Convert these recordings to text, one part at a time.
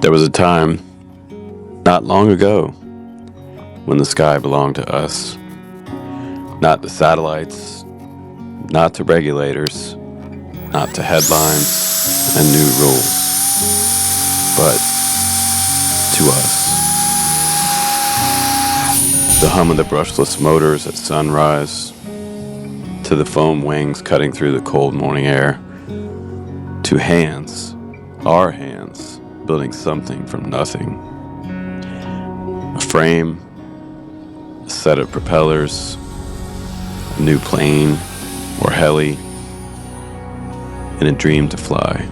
There was a time, not long ago, when the sky belonged to us. Not to satellites, not to regulators, not to headlines and new rules, but to us. The hum of the brushless motors at sunrise, to the foam wings cutting through the cold morning air, to hands, our hands, building something from nothing. A frame, a set of propellers, a new plane or heli, and a dream to fly.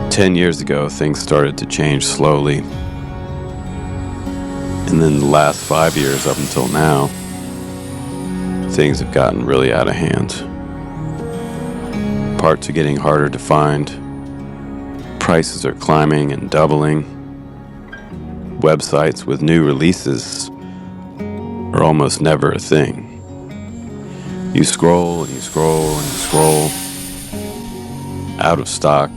10 years ago, things started to change slowly. And then the last 5 years up until now, things have gotten really out of hand. Parts are getting harder to find. Prices are climbing and doubling. Websites with new releases are almost never a thing. You scroll and you scroll and you scroll. Out of stock.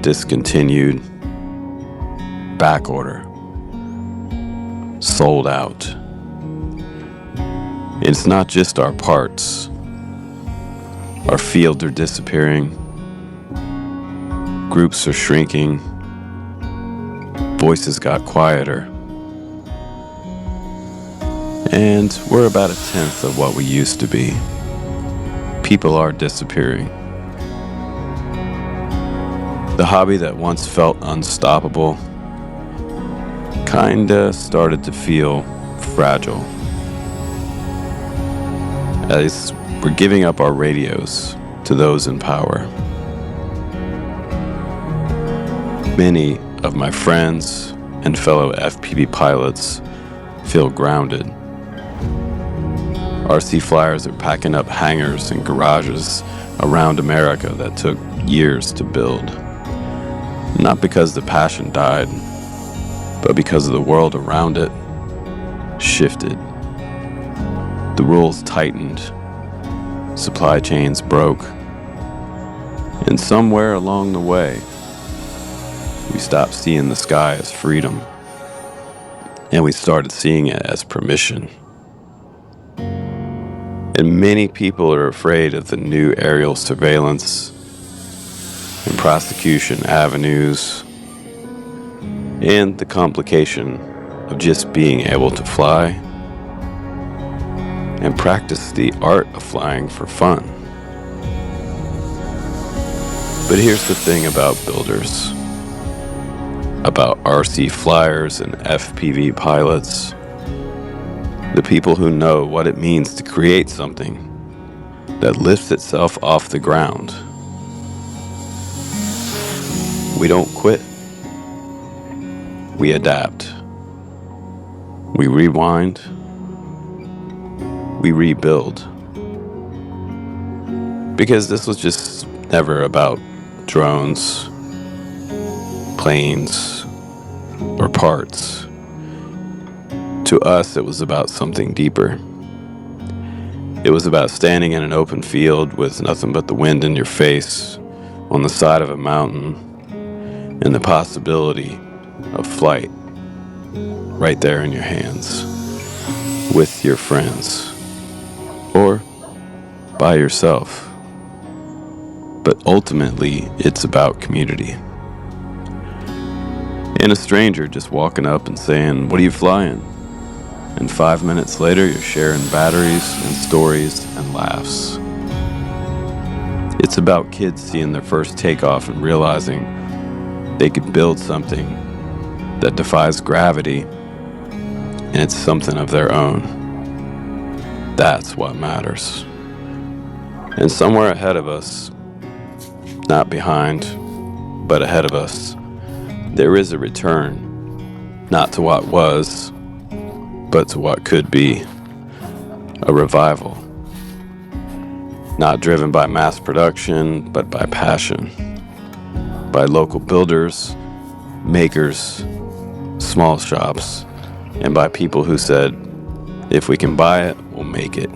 Discontinued. Back order. Sold out. It's not just our parts. Our fields are disappearing. Groups are shrinking. Voices got quieter. And we're about 1/10 of what we used to be. People are disappearing. The hobby that once felt unstoppable kinda started to feel fragile. As we're giving up our radios to those in power. Many of my friends and fellow FPV pilots feel grounded. RC flyers are packing up hangars and garages around America that took years to build. Not because the passion died, but because the world around it shifted. The rules tightened, supply chains broke, and somewhere along the way, we stopped seeing the sky as freedom, and we started seeing it as permission. And many people are afraid of the new aerial surveillance and prosecution avenues and the complication of just being able to fly and practice the art of flying for fun. But here's the thing about builders, about RC flyers and FPV pilots, the people who know what it means to create something that lifts itself off the ground. We don't quit. We adapt. We rewind. We rebuild. Because this was just never about drones, planes, or parts. To us, it was about something deeper. It was about standing in an open field with nothing but the wind in your face on the side of a mountain and the possibility of flight right there in your hands with your friends or by yourself. But ultimately, it's about community. And a stranger just walking up and saying, "What are you flying?" And 5 minutes later, you're sharing batteries and stories and laughs. It's about kids seeing their first takeoff and realizing they could build something that defies gravity, and it's something of their own. That's what matters. And somewhere ahead of us, not behind, but ahead of us, there is a return, not to what was, but to what could be. A revival. Not driven by mass production, but by passion. By local builders, makers, small shops, and by people who said, if we can buy it, we'll make it.